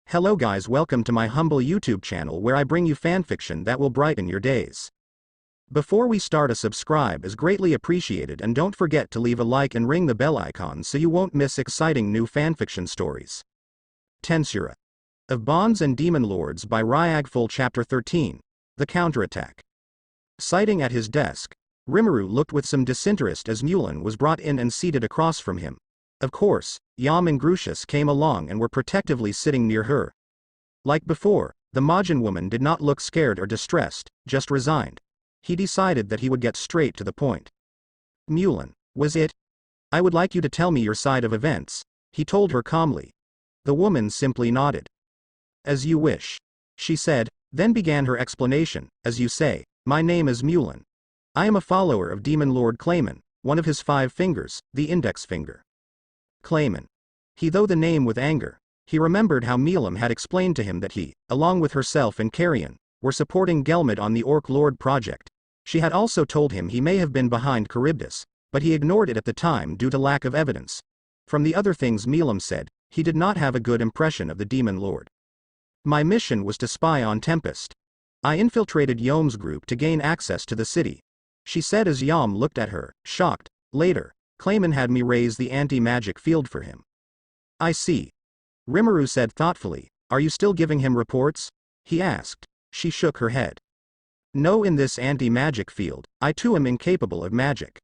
Hello guys, welcome to my humble YouTube channel where I bring you fanfiction that will brighten your days. Before we start, a subscribe is greatly appreciated, and don't forget to leave a like and ring the bell icon so you won't miss exciting new fanfiction stories. Tensura of Bonds and Demon Lords by Ryagful. Chapter 13, The Counterattack. Sitting at his desk, Rimuru looked with some disinterest as Mulan was brought in and seated across from him. Of course, Yam and Grucius came along and were protectively sitting near her. Like before, the Majin woman did not look scared or distressed, just resigned. He decided that he would get straight to the point. Mulan, was it? I would like you to tell me your side of events, he told her calmly. The woman simply nodded. As you wish, she said, then began her explanation. As you say, my name is Mulan. I am a follower of Demon Lord Clayman, one of his 5 fingers, the index finger. Clayman. He though the name with anger. He remembered how Milam had explained to him that he, along with herself and Carrion, were supporting Gelmid on the Orc Lord project. She had also told him he may have been behind Charybdis, but he ignored it at the time due to lack of evidence. From the other things Milam said, he did not have a good impression of the Demon Lord. My mission was to spy on Tempest. I infiltrated Yom's group to gain access to the city, she said as Yom looked at her, shocked. Later, Clayman had me raise the anti-magic field for him. I see. Rimuru said thoughtfully. Are you still giving him reports? He asked. She shook her head. No, in this anti-magic field, I too am incapable of magic.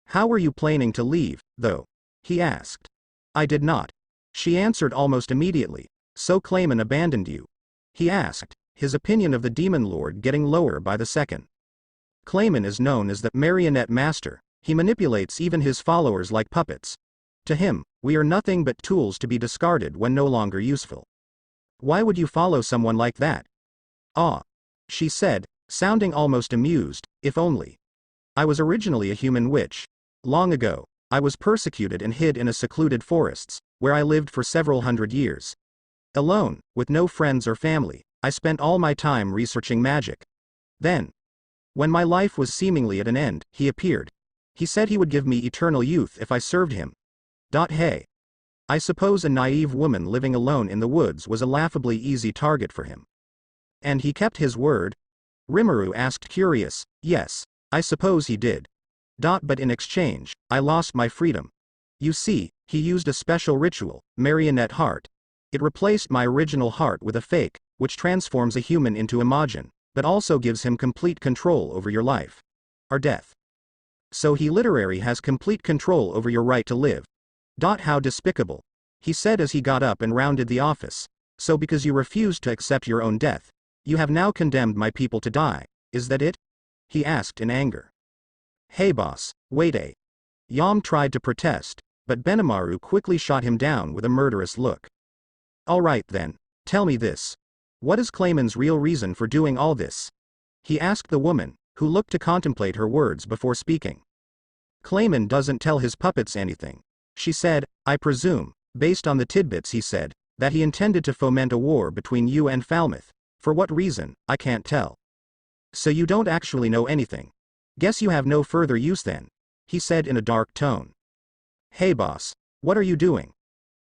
How were you planning to leave, though? He asked. I did not. She answered almost immediately. So Clayman abandoned you? He asked, his opinion of the Demon Lord getting lower by the second. Clayman is known as the marionette master. He manipulates even his followers like puppets. To him, we are nothing but tools to be discarded when no longer useful. Why would you follow someone like that? Ah, she said, sounding almost amused. If only. I was originally a human witch. Long ago, I was persecuted and hid in a secluded forests, where I lived for several hundred years. Alone, with no friends or family, I spent all my time researching magic. Then, when my life was seemingly at an end, he appeared. He said he would give me eternal youth if I served him. Hey. I suppose a naive woman living alone in the woods was a laughably easy target for him. And he kept his word? Rimuru asked, curious. Yes, I suppose he did. But in exchange, I lost my freedom. You see, he used a special ritual, marionette heart. It replaced my original heart with a fake, which transforms a human into a Majin, but also gives him complete control over your life. Or death. So he literally has complete control over your right to live. How despicable. He said as he got up and rounded the office. So because you refused to accept your own death, you have now condemned my people to die, is that it? He asked in anger. Hey boss, wait a. Yam tried to protest, but Benimaru quickly shot him down with a murderous look. Alright then, tell me this. What is Clayman's real reason for doing all this? He asked the woman, who looked to contemplate her words before speaking. Clayman doesn't tell his puppets anything. She said, I presume, based on the tidbits he said, that he intended to foment a war between you and Falmouth. For what reason, I can't tell. So you don't actually know anything. Guess you have no further use then, he said in a dark tone. Hey boss, what are you doing?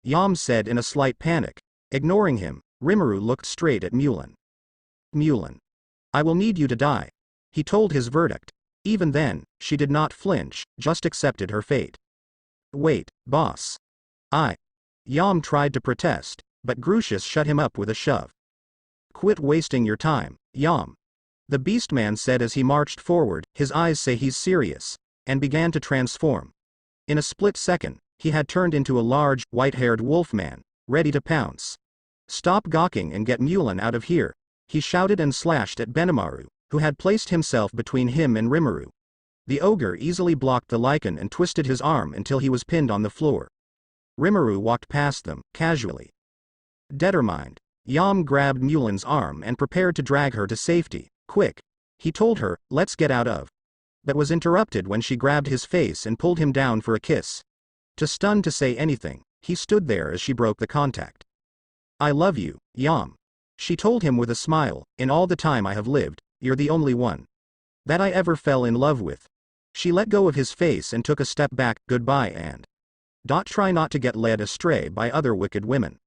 Yam said in a slight panic. Ignoring him, Rimuru looked straight at Mulan. Mulan. I will need you to die. He told his verdict. Even then, she did not flinch, just accepted her fate. Wait, boss. Yam tried to protest, but Grucius shut him up with a shove. Quit wasting your time, Yam. The Beastman said as he marched forward, his eyes say he's serious, and began to transform. In a split second, he had turned into a large, white-haired wolfman, ready to pounce. Stop gawking and get Mulan out of here, he shouted and slashed at Benimaru, who had placed himself between him and Rimuru. The ogre easily blocked the lichen and twisted his arm until he was pinned on the floor. Rimuru walked past them, casually. Determined, Yam grabbed Mulan's arm and prepared to drag her to safety. Quick, he told her, let's get out of. But was interrupted when she grabbed his face and pulled him down for a kiss. Too stunned to say anything, he stood there as she broke the contact. I love you, Yam. She told him with a smile, in all the time I have lived, you're the only one that I ever fell in love with. She let go of his face and took a step back. Goodbye and. Try not to get led astray by other wicked women.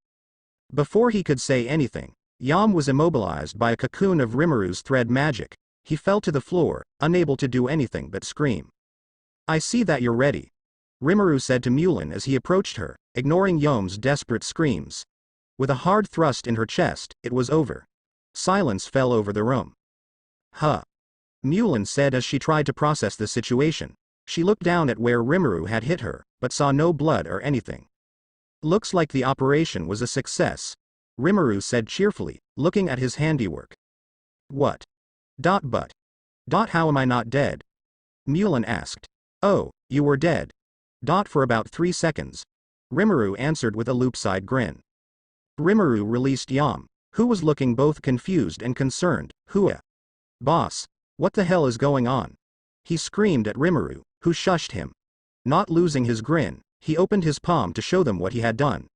Before he could say anything, Yam was immobilized by a cocoon of Rimuru thread magic. He fell to the floor, unable to do anything but scream. I see that you're ready, Rimuru said to Mulan as he approached her, ignoring Yam's desperate screams. With a hard thrust in her chest, it was over. Silence fell over the room. Huh. Mulan said as she tried to process the situation. She looked down at where Rimuru had hit her, but saw no blood or anything. Looks like the operation was a success, Rimuru said cheerfully, looking at his handiwork. What? But. How am I not dead? Mulan asked. Oh, you were dead. For about 3 seconds. Rimuru answered with a loop-side grin. Rimuru released Yam, who was looking both confused and concerned. Hua. Boss. What the hell is going on? He screamed at Rimuru, who shushed him. Not losing his grin, he opened his palm to show them what he had done.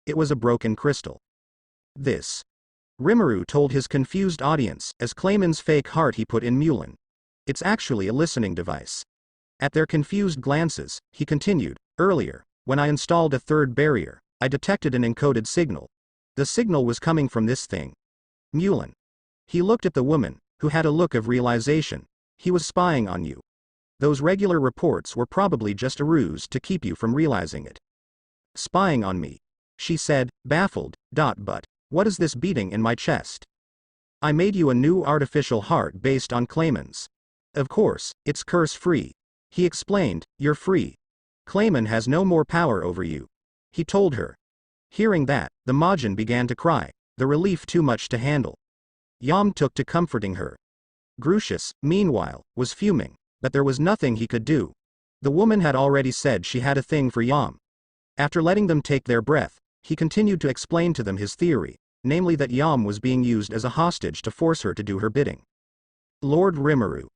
It was a broken crystal. This. Rimuru told his confused audience as Clayman's fake heart he put in Mulan. It's actually a listening device. At their confused glances, he continued, earlier, when I installed a third barrier, I detected an encoded signal. The signal was coming from this thing. Mulan. He looked at the woman, who had a look of realization. He was spying on you. Those regular reports were probably just a ruse to keep you from realizing it. Spying on me, she said, baffled. But what is this beating in my chest? I made you a new artificial heart based on Clayman's. Of course, it's curse-free. He explained, you're free. Clayman has no more power over you. He told her. Hearing that, the Majin began to cry, the relief too much to handle. Yam took to comforting her. Grucius, meanwhile, was fuming, but there was nothing he could do. The woman had already said she had a thing for Yam. After letting them take their breath, he continued to explain to them his theory, namely that Yam was being used as a hostage to force her to do her bidding. Lord Rimuru.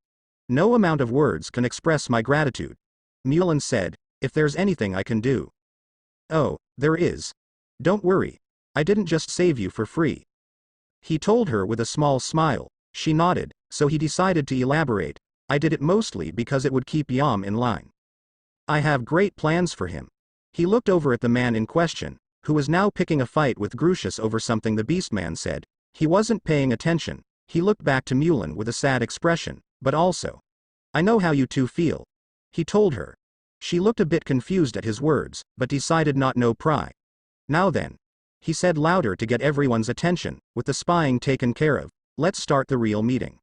No amount of words can express my gratitude, Mulan said, if there's anything I can do. Oh, there is. Don't worry. I didn't just save you for free. He told her with a small smile. She nodded, so he decided to elaborate. I did it mostly because it would keep Yam in line. I have great plans for him. He looked over at the man in question, who was now picking a fight with Grucius over something the Beastman said. He wasn't paying attention. He looked back to Mulan with a sad expression, but also. I know how you two feel. He told her. She looked a bit confused at his words, but decided not no pry. Now then. He said louder to get everyone's attention, with the spying taken care of, let's start the real meeting.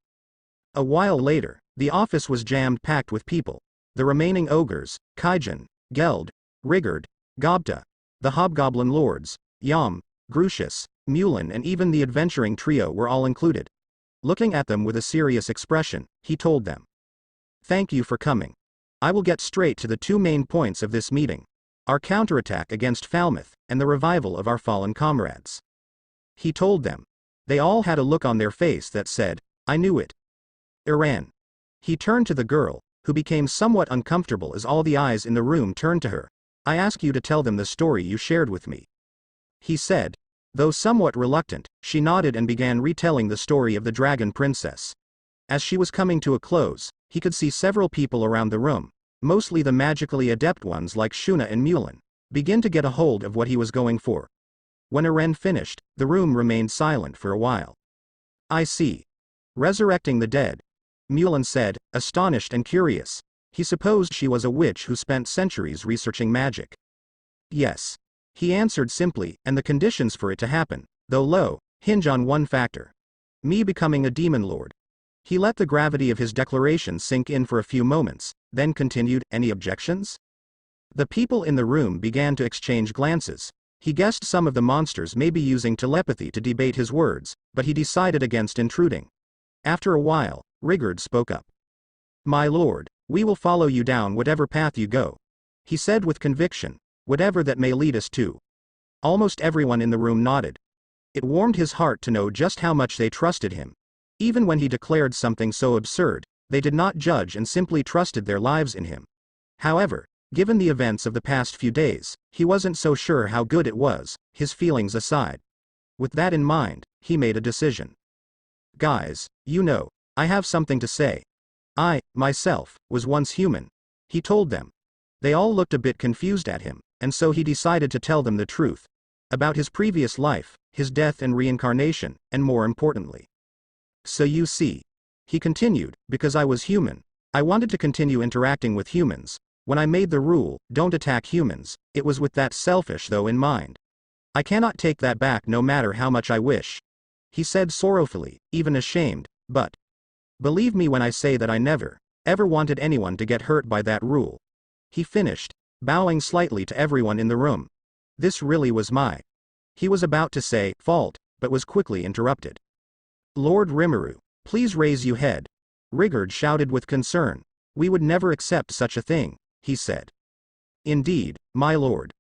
A while later, the office was jammed packed with people. The remaining ogres, Kaijin, Geld, Rigurd, Gobta, the Hobgoblin Lords, Yam, Grucius, Mulan and even the adventuring trio were all included. Looking at them with a serious expression, he told them. Thank you for coming. I will get straight to the two main points of this meeting. Our counterattack against Falmouth, and the revival of our fallen comrades. He told them. They all had a look on their face that said, I knew it. Iran. He turned to the girl, who became somewhat uncomfortable as all the eyes in the room turned to her. I ask you to tell them the story you shared with me. He said. Though somewhat reluctant, she nodded and began retelling the story of the Dragon Princess. As she was coming to a close, he could see several people around the room, mostly the magically adept ones like Shuna and Mulan, begin to get a hold of what he was going for. When Aren finished, the room remained silent for a while. I see. Resurrecting the dead. Mulan said, astonished and curious. He supposed she was a witch who spent centuries researching magic. Yes. He answered simply, and the conditions for it to happen, though low, hinge on one factor. Me becoming a demon lord. He let the gravity of his declaration sink in for a few moments, then continued, any objections? The people in the room began to exchange glances. He guessed some of the monsters may be using telepathy to debate his words, but he decided against intruding. After a while, Rigurd spoke up. My lord, we will follow you down whatever path you go. He said with conviction, whatever that may lead us to. Almost everyone in the room nodded. It warmed his heart to know just how much they trusted him. Even when he declared something so absurd, they did not judge and simply trusted their lives in him. However, given the events of the past few days, he wasn't so sure how good it was, his feelings aside. With that in mind, he made a decision. Guys, you know, I have something to say. I, myself, was once human. He told them. They all looked a bit confused at him, and so he decided to tell them the truth. About his previous life, his death and reincarnation, and more importantly. So you see, he continued, because I was human, I wanted to continue interacting with humans. When I made the rule, don't attack humans, it was with that selfish though in mind. I cannot take that back no matter how much I wish. He said sorrowfully, even ashamed, but believe me when I say that I never, ever wanted anyone to get hurt by that rule. He finished, bowing slightly to everyone in the room. This really was my. He was about to say, fault, but was quickly interrupted. Lord Rimuru, please raise your head. Rigurd shouted with concern. We would never accept such a thing, he said. Indeed, my lord.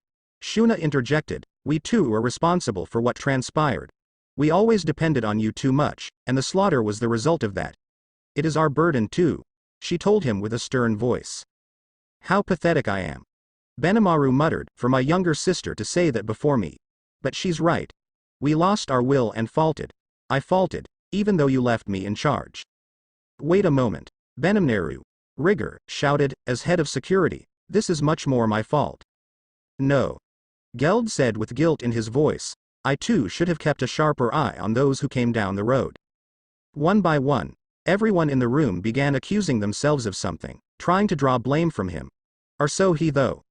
Shuna interjected, we too are responsible for what transpired. We always depended on you too much, and the slaughter was the result of that. It is our burden too, she told him with a stern voice. How pathetic I am. Benimaru muttered, for my younger sister to say that before me. But she's right. We lost our will and faulted. I faulted, even though you left me in charge. Wait a moment. Benimneru, Rigor, shouted, as head of security, this is much more my fault. No. Geld said with guilt in his voice, I too should have kept a sharper eye on those who came down the road. One by one, everyone in the room began accusing themselves of something, trying to draw blame from him. Or so he though.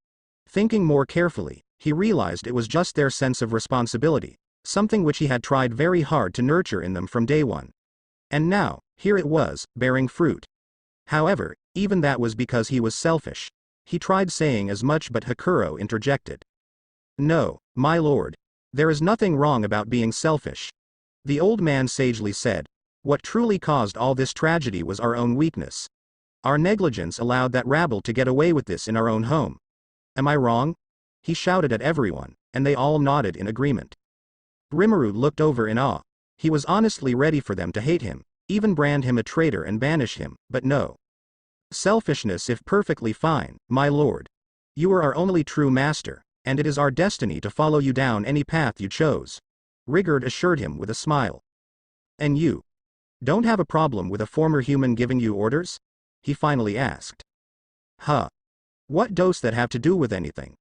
Thinking more carefully, he realized it was just their sense of responsibility, something which he had tried very hard to nurture in them from day one. And now, here it was, bearing fruit. However, even that was because he was selfish. He tried saying as much but Hakuro interjected. No, my lord. There is nothing wrong about being selfish. The old man sagely said. What truly caused all this tragedy was our own weakness. Our negligence allowed that rabble to get away with this in our own home. Am I wrong? He shouted at everyone, and they all nodded in agreement. Rimuru looked over in awe. He was honestly ready for them to hate him, even brand him a traitor and banish him, but no. Selfishness if perfectly fine, my lord. You are our only true master, and it is our destiny to follow you down any path you chose. Rigurd assured him with a smile. And you? Don't have a problem with a former human giving you orders? He finally asked. Huh. What does that have to do with anything?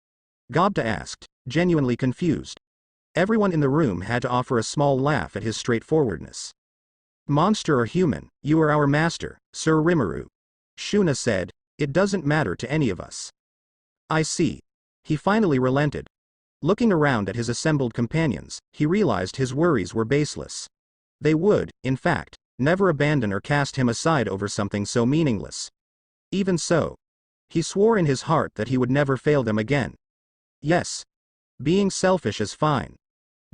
Gobta asked, genuinely confused. Everyone in the room had to offer a small laugh at his straightforwardness. Monster or human, you are our master, Sir Rimuru. Shuna said, it doesn't matter to any of us. I see. He finally relented. Looking around at his assembled companions, he realized his worries were baseless. They would, in fact, never abandon or cast him aside over something so meaningless. Even so, he swore in his heart that he would never fail them again. Yes. Being selfish is fine.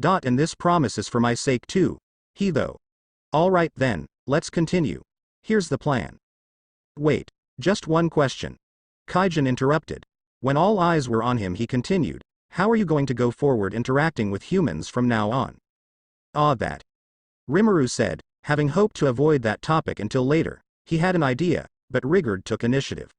And this promise is for my sake too. He though. Alright then, let's continue. Here's the plan. Wait, just one question. Kaijin interrupted. When all eyes were on him he continued, how are you going to go forward interacting with humans from now on? That. Rimuru said, having hoped to avoid that topic until later. He had an idea, but Rigurd took initiative.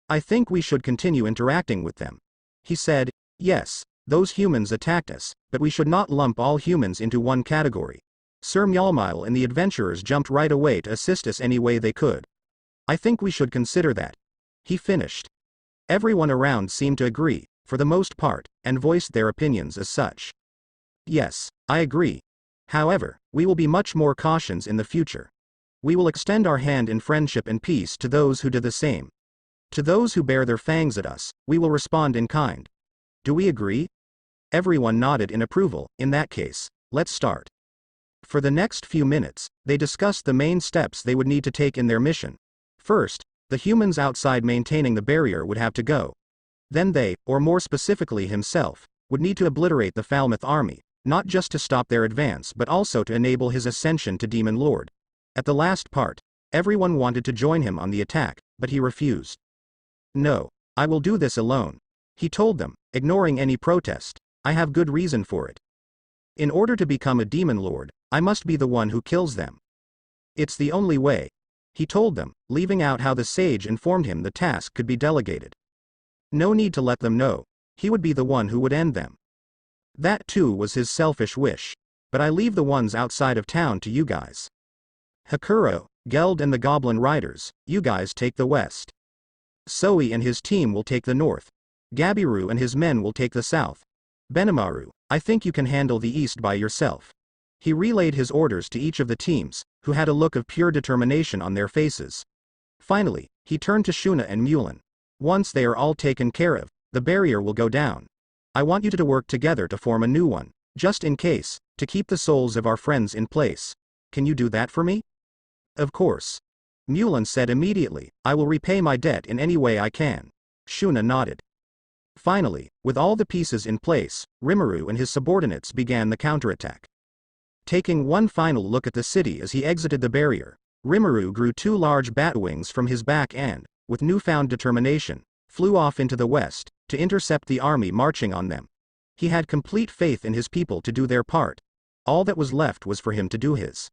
I think we should continue interacting with them. He said, yes, those humans attacked us, but we should not lump all humans into one category. Sir Mjolmile and the adventurers jumped right away to assist us any way they could. I think we should consider that. He finished. Everyone around seemed to agree, for the most part, and voiced their opinions as such. Yes, I agree. However, we will be much more cautious in the future. We will extend our hand in friendship and peace to those who do the same. To those who bear their fangs at us, we will respond in kind. Do we agree? Everyone nodded in approval. In that case, let's start. For the next few minutes, they discussed the main steps they would need to take in their mission. First, the humans outside maintaining the barrier would have to go. Then they, or more specifically himself, would need to obliterate the Falmouth army, not just to stop their advance but also to enable his ascension to Demon Lord. At the last part, everyone wanted to join him on the attack, but he refused. No, I will do this alone. He told them, ignoring any protest. I have good reason for it. In order to become a Demon Lord, I must be the one who kills them. It's the only way. He told them, leaving out how the sage informed him the task could be delegated. No need to let them know. He would be the one who would end them. That too was his selfish wish. But I leave the ones outside of town to you guys. Hakuro, Geld and the Goblin Riders, you guys take the west. Soi and his team will take the north. Gabiru and his men will take the south. Benimaru, I think you can handle the east by yourself. He relayed his orders to each of the teams, who had a look of pure determination on their faces. Finally, he turned to Shuna and Mulan. Once they are all taken care of, the barrier will go down. I want you to work together to form a new one, just in case, to keep the souls of our friends in place. Can you do that for me? Of course. Mulan said immediately, I will repay my debt in any way I can. Shuna nodded. Finally, with all the pieces in place, Rimuru and his subordinates began the counterattack. Taking one final look at the city as he exited the barrier, Rimuru grew 2 large bat wings from his back and, with newfound determination, flew off into the west, to intercept the army marching on them. He had complete faith in his people to do their part. All that was left was for him to do his.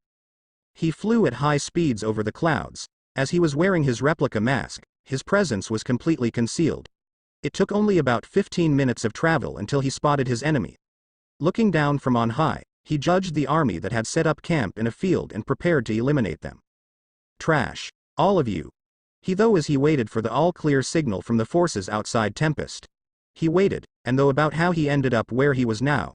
He flew at high speeds over the clouds. As he was wearing his replica mask, his presence was completely concealed. It took only about 15 minutes of travel until he spotted his enemy. Looking down from on high, he judged the army that had set up camp in a field and prepared to eliminate them. Trash. All of you. As he waited for the all-clear signal from the forces outside Tempest. He waited, and though about how he ended up where he was now.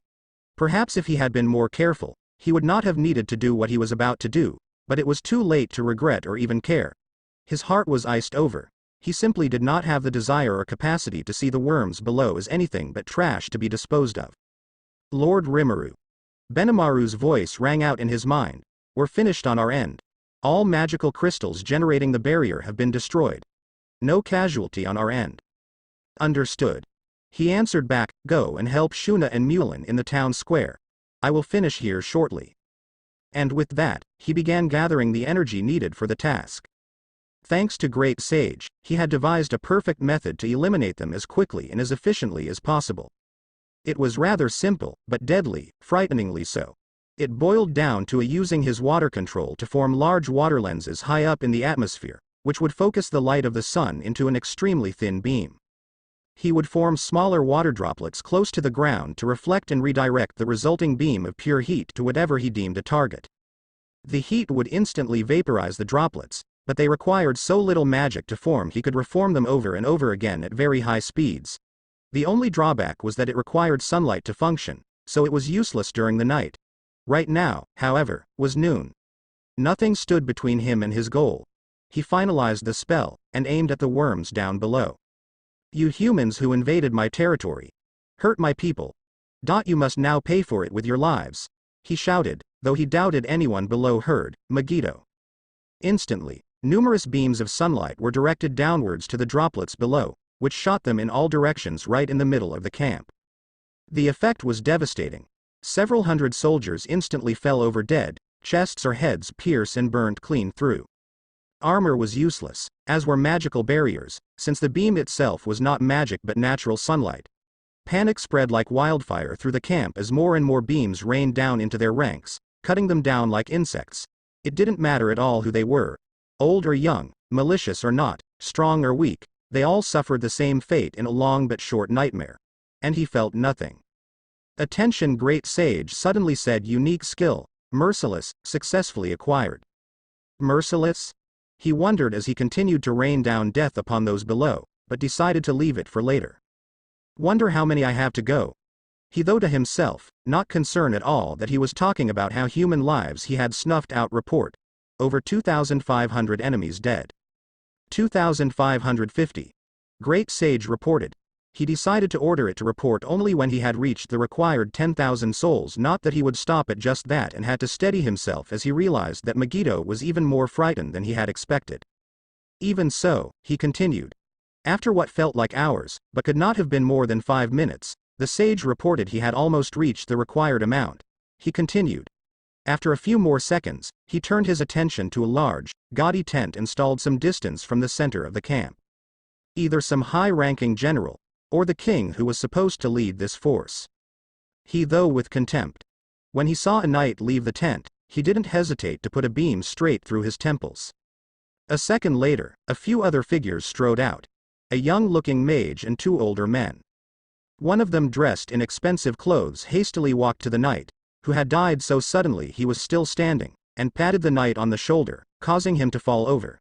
Perhaps if he had been more careful, he would not have needed to do what he was about to do, but it was too late to regret or even care. His heart was iced over. He simply did not have the desire or capacity to see the worms below as anything but trash to be disposed of. Lord Rimuru. Benimaru's voice rang out in his mind. We're finished on our end. All magical crystals generating the barrier have been destroyed. No casualty on our end. Understood. He answered back, go and help Shuna and Mulan in the town square. I will finish here shortly. And with that, he began gathering the energy needed for the task. Thanks to Great Sage, he had devised a perfect method to eliminate them as quickly and as efficiently as possible. It was rather simple, but deadly, frighteningly so. It boiled down to using his water control to form large water lenses high up in the atmosphere, which would focus the light of the sun into an extremely thin beam. He would form smaller water droplets close to the ground to reflect and redirect the resulting beam of pure heat to whatever he deemed a target. The heat would instantly vaporize the droplets, but they required so little magic to form he could reform them over and over again at very high speeds. The only drawback was that it required sunlight to function, so it was useless during the night. Right now, however, was noon. Nothing stood between him and his goal. He finalized the spell, and aimed at the worms down below. You humans who invaded my territory, hurt my people. You must now pay for it with your lives. He shouted, though he doubted anyone below heard, Megiddo. Instantly, numerous beams of sunlight were directed downwards to the droplets below, which shot them in all directions right in the middle of the camp. The effect was devastating. Several hundred soldiers instantly fell over dead, chests or heads pierced and burned clean through. Armor was useless, as were magical barriers, since the beam itself was not magic but natural sunlight. Panic spread like wildfire through the camp as more and more beams rained down into their ranks, cutting them down like insects. It didn't matter at all who they were. Old or young, malicious or not, strong or weak, they all suffered the same fate in a long but short nightmare. And he felt nothing. Attention, Great Sage suddenly said, unique skill, Merciless, successfully acquired. Merciless? He wondered as he continued to rain down death upon those below, but decided to leave it for later. Wonder how many I have to go. He thought to himself, not concerned at all that he was talking about how human lives he had snuffed out. Report. Over 2,500 enemies dead. 2,550. Great Sage reported. He decided to order it to report only when he had reached the required 10,000 souls, not that he would stop at just that, and had to steady himself as he realized that Megiddo was even more frightened than he had expected. Even so, he continued. After what felt like hours, but could not have been more than 5 minutes, the sage reported he had almost reached the required amount. He continued. After a few more seconds, he turned his attention to a large, gaudy tent installed some distance from the center of the camp. Either some high-ranking general, or the king who was supposed to lead this force. He though with contempt. When he saw a knight leave the tent, he didn't hesitate to put a beam straight through his temples. A second later, a few other figures strode out. A young-looking mage and 2 older men. One of them, dressed in expensive clothes, hastily walked to the knight, who had died so suddenly he was still standing, and patted the knight on the shoulder, causing him to fall over.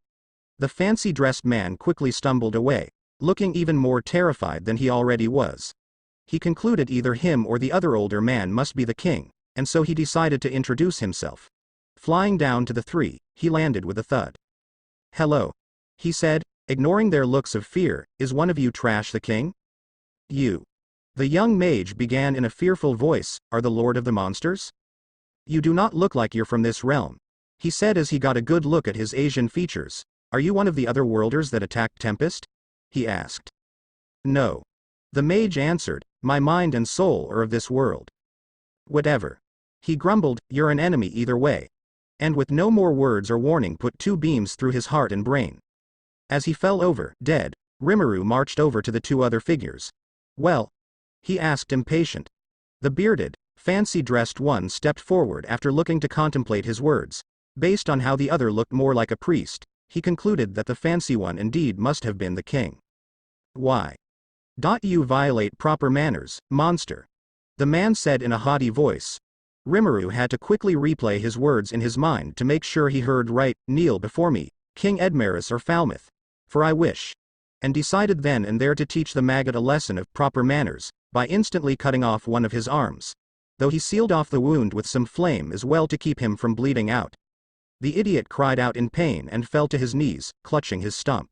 The fancy-dressed man quickly stumbled away, looking even more terrified than he already was. He concluded either him or the other older man must be the king, and so he decided to introduce himself. Flying down to the three, he landed with a thud. "Hello," he said, ignoring their looks of fear, "is one of you Trash the king?" "You," the young mage began in a fearful voice, "are the lord of the monsters? You do not look like you're from this realm," he said as he got a good look at his Asian features. "Are you one of the other worlders that attacked Tempest?" he asked. "No," the mage answered, "my mind and soul are of this world." "Whatever," he grumbled, "you're an enemy either way." And with no more words or warning put two beams through his heart and brain. As he fell over, dead, Rimuru marched over to the two other figures. "Well?" he asked impatient. The bearded, fancy-dressed one stepped forward after looking to contemplate his words. Based on how the other looked more like a priest, he concluded that the fancy one indeed must have been the king. "Why? You violate proper manners, monster," the man said in a haughty voice. Rimuru had to quickly replay his words in his mind to make sure he heard right. "Kneel before me, King Edmaris or Falmouth, for I wish," and decided then and there to teach the maggot a lesson of proper manners, by instantly cutting off one of his arms. Though he sealed off the wound with some flame as well to keep him from bleeding out. The idiot cried out in pain and fell to his knees, clutching his stump.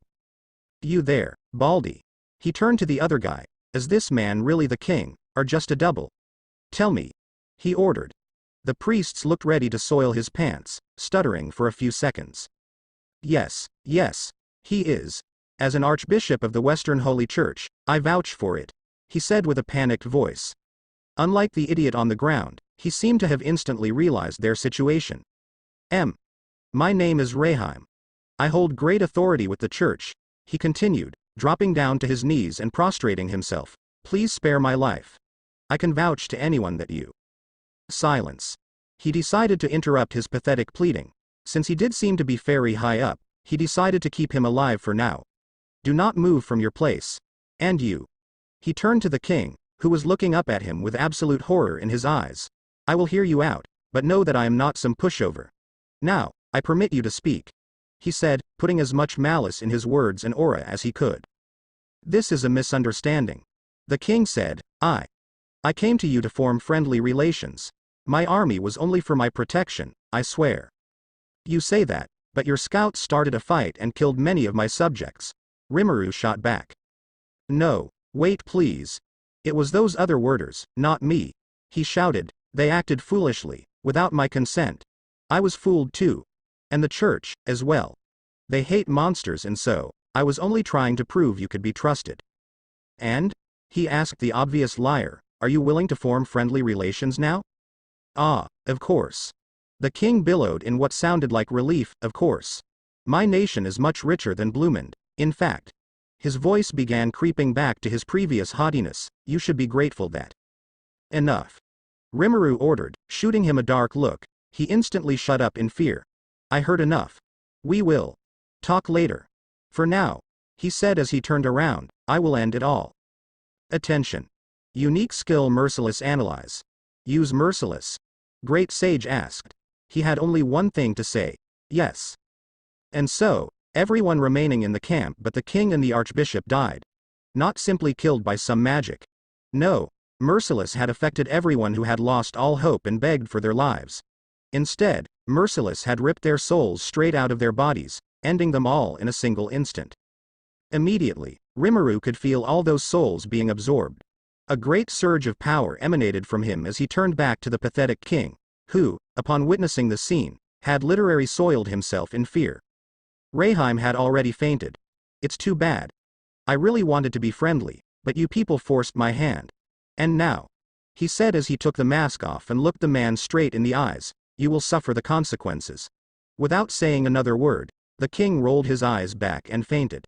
"You there, Baldy?" He turned to the other guy. "Is this man really the king, or just a double? Tell me," he ordered. The priests looked ready to soil his pants, stuttering for a few seconds. Yes, he is. As an archbishop of the Western Holy Church, I vouch for it," he said with a panicked voice. Unlike the idiot on the ground, he seemed to have instantly realized their situation. My name is Rayheim. I hold great authority with the church," he continued, dropping down to his knees and prostrating himself. "Please spare my life. I can vouch to anyone that you—" Silence. He decided to interrupt his pathetic pleading. Since he did seem to be very high up, he decided to keep him alive for now. "Do not move from your place. And you." He turned to the king, who was looking up at him with absolute horror in his eyes. "I will hear you out, but know that I am not some pushover. Now, I permit you to speak," he said, putting as much malice in his words and aura as he could. "This is a misunderstanding," the king said. I came to you to form friendly relations. My army was only for my protection, I swear." "You say that, but your scouts started a fight and killed many of my subjects," Rimuru shot back. "No, wait please. It was those other worders, not me," he shouted. "They acted foolishly, without my consent. I was fooled too. And the church, as well. They hate monsters and so, I was only trying to prove you could be trusted." "And?" he asked the obvious liar, "are you willing to form friendly relations now?" "Ah, of course." The king bellowed in what sounded like relief, "Of course. My nation is much richer than Blumend. In fact," his voice began creeping back to his previous haughtiness, "you should be grateful that—" "Enough," Rimuru ordered, shooting him a dark look. He instantly shut up in fear. "I heard enough. We will talk later. For now," he said as he turned around, "I will end it all. Attention. Unique skill Merciless Analyze. Use Merciless?" Great Sage asked. He had only one thing to say. Yes. And so, everyone remaining in the camp but the king and the archbishop died. Not simply killed by some magic. No, Merciless had affected everyone who had lost all hope and begged for their lives. Instead, Merciless had ripped their souls straight out of their bodies, ending them all in a single instant. Immediately, Rimuru could feel all those souls being absorbed. A great surge of power emanated from him as he turned back to the pathetic king, who, upon witnessing the scene, had literally soiled himself in fear. Rayheim had already fainted. "It's too bad. I really wanted to be friendly, but you people forced my hand. And now," he said as he took the mask off and looked the man straight in the eyes, "you will suffer the consequences." Without saying another word, the king rolled his eyes back and fainted.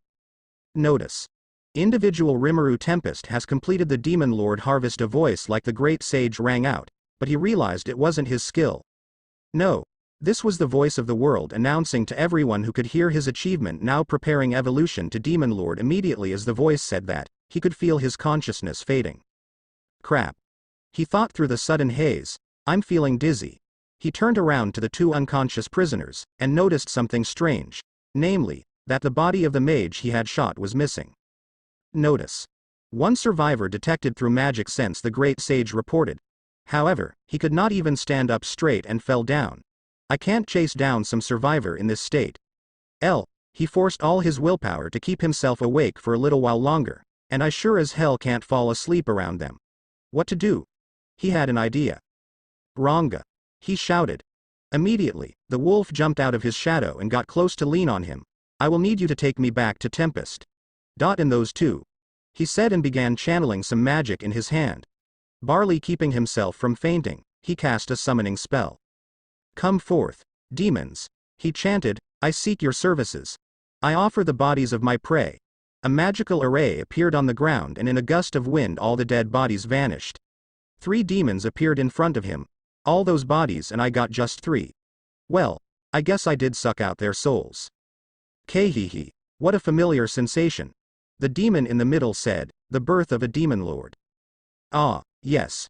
Notice. Individual Rimuru Tempest has completed the Demon Lord Harvest. A voice like the Great Sage rang out, but he realized it wasn't his skill. No. This was the voice of the world announcing to everyone who could hear his achievement now preparing evolution to Demon Lord. Immediately as the voice said that, he could feel his consciousness fading. Crap. He thought through the sudden haze, "I'm feeling dizzy." He turned around to the two unconscious prisoners, and noticed something strange. Namely, that the body of the mage he had shot was missing. Notice. One survivor detected through magic sense, the great sage reported. However, he could not even stand up straight and fell down. I can't chase down some survivor in this state. He forced all his willpower to keep himself awake for a little while longer, and I sure as hell can't fall asleep around them. What to do? He had an idea. Ranga! He shouted. Immediately, the wolf jumped out of his shadow and got close to lean on him. I will need you to take me back to Tempest. In those two. He said and began channeling some magic in his hand. Barley keeping himself from fainting, he cast a summoning spell. Come forth, demons, he chanted, I seek your services. I offer the bodies of my prey. A magical array appeared on the ground, and in a gust of wind all the dead bodies vanished. 3 demons appeared in front of him. All those bodies, and I got just 3. Well, I guess I did suck out their souls. Kahihi, what a familiar sensation. The demon in the middle said, the birth of a demon lord. Ah, yes.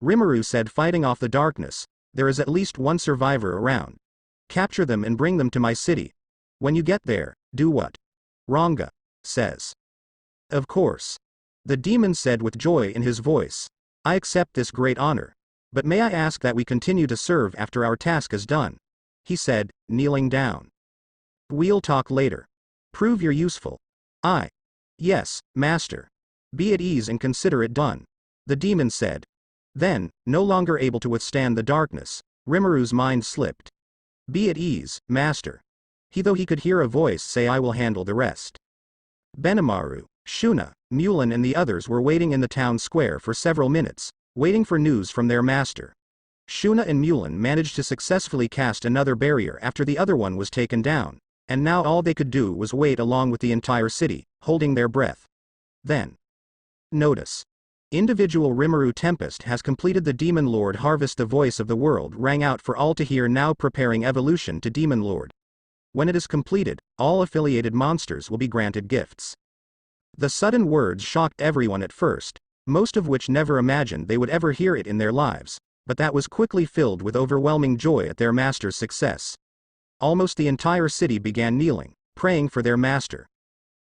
Rimuru said, fighting off the darkness, there is at least one survivor around. Capture them and bring them to my city. When you get there, do what? Ranga says. Of course. The demon said with joy in his voice. I accept this great honor. But may I ask that we continue to serve after our task is done? He said, kneeling down. We'll talk later. Prove you're useful. Yes, master. Be at ease and consider it done. The demon said. Then, no longer able to withstand the darkness, Rimuru's mind slipped. Be at ease, master. Though he could hear a voice say, I will handle the rest. Benimaru, Shuna, Mulan and the others were waiting in the town square for several minutes, waiting for news from their master. Shuna and Mulan managed to successfully cast another barrier after the other one was taken down, and now all they could do was wait along with the entire city, holding their breath. Then. Notice. Individual Rimuru Tempest has completed the Demon Lord Harvest. The voice of the world rang out for all to hear, now preparing evolution to Demon Lord. When it is completed, all affiliated monsters will be granted gifts. The sudden words shocked everyone at first, most of which never imagined they would ever hear it in their lives, but that was quickly filled with overwhelming joy at their master's success. Almost the entire city began kneeling, praying for their master.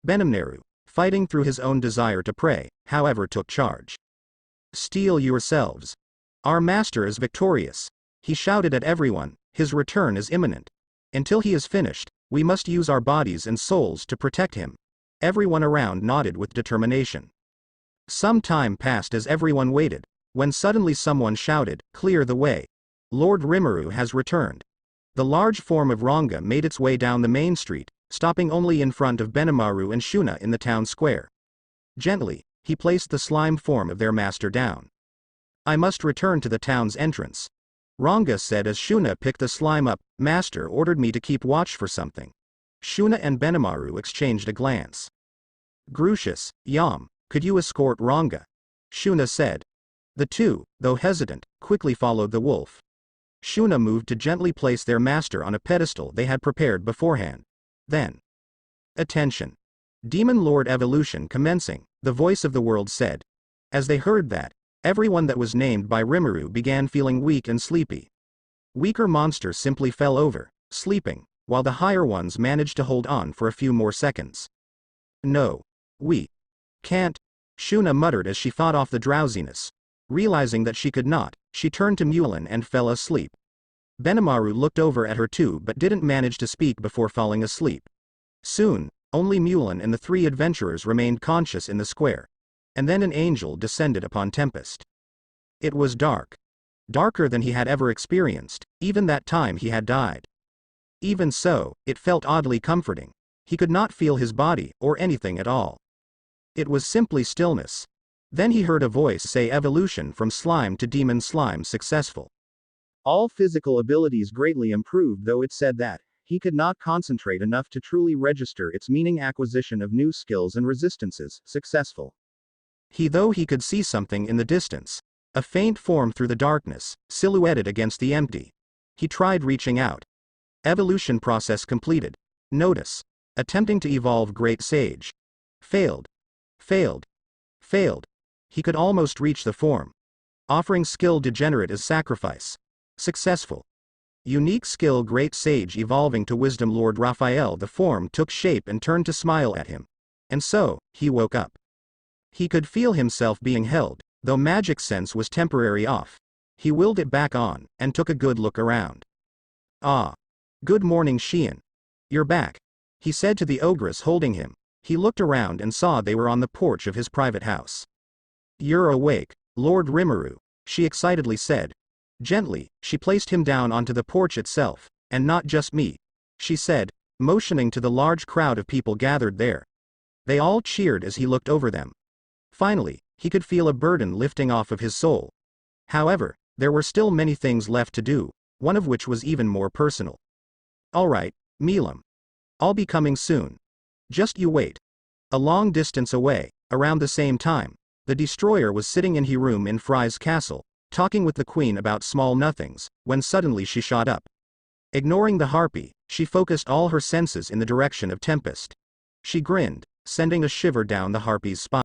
Benamneru, fighting through his own desire to pray, however, took charge. Steel yourselves. Our master is victorious. He shouted at everyone, his return is imminent. Until he is finished, we must use our bodies and souls to protect him. Everyone around nodded with determination. Some time passed as everyone waited, when suddenly someone shouted, clear the way. Lord Rimuru has returned. The large form of Ranga made its way down the main street, stopping only in front of Benimaru and Shuna in the town square. Gently, he placed the slime form of their master down. I must return to the town's entrance. Ranga said as Shuna picked the slime up. Master ordered me to keep watch for something. Shuna and Benimaru exchanged a glance. Grucius, Yam, could you escort Ranga? Shuna said. The two, though hesitant, quickly followed the wolf. Shuna moved to gently place their master on a pedestal they had prepared beforehand. Then. Attention. Demon Lord evolution commencing, the voice of the world said. As they heard that, everyone that was named by Rimuru began feeling weak and sleepy. Weaker monsters simply fell over, sleeping, while the higher ones managed to hold on for a few more seconds. No. We can't, Shuna muttered as she fought off the drowsiness. Realizing that she could not, she turned to Mulan and fell asleep. Benimaru looked over at her too but didn't manage to speak before falling asleep. Soon, only Mulan and the 3 adventurers remained conscious in the square. And then an angel descended upon Tempest. It was dark. Darker than he had ever experienced, even that time he had died. Even so, it felt oddly comforting. He could not feel his body, or anything at all. It was simply stillness. Then he heard a voice say evolution from slime to demon slime successful. All physical abilities greatly improved, though it said that he could not concentrate enough to truly register its meaning. Acquisition of new skills and resistances, successful. Though he could see something in the distance. A faint form through the darkness, silhouetted against the empty. He tried reaching out. Evolution process completed. Notice. Attempting to evolve great sage. Failed. Failed. Failed. He could almost reach the form. Offering skill degenerate as sacrifice. Successful. Unique skill great sage evolving to wisdom Lord Raphael. The form took shape and turned to smile at him. And so, he woke up. He could feel himself being held, though magic sense was temporarily off. He willed it back on, and took a good look around. Ah. Good morning, Sheehan. You're back, he said to the ogress holding him. He looked around and saw they were on the porch of his private house. You're awake, Lord Rimuru, she excitedly said. Gently, she placed him down onto the porch itself. And not just me, she said, motioning to the large crowd of people gathered there. They all cheered as he looked over them. Finally, he could feel a burden lifting off of his soul. However, there were still many things left to do, one of which was even more personal. Alright, Milam. I'll be coming soon. Just you wait. A long distance away, around the same time, the destroyer was sitting in her room in Fry's castle, talking with the queen about small nothings, when suddenly she shot up. Ignoring the harpy, she focused all her senses in the direction of Tempest. She grinned, sending a shiver down the harpy's spine.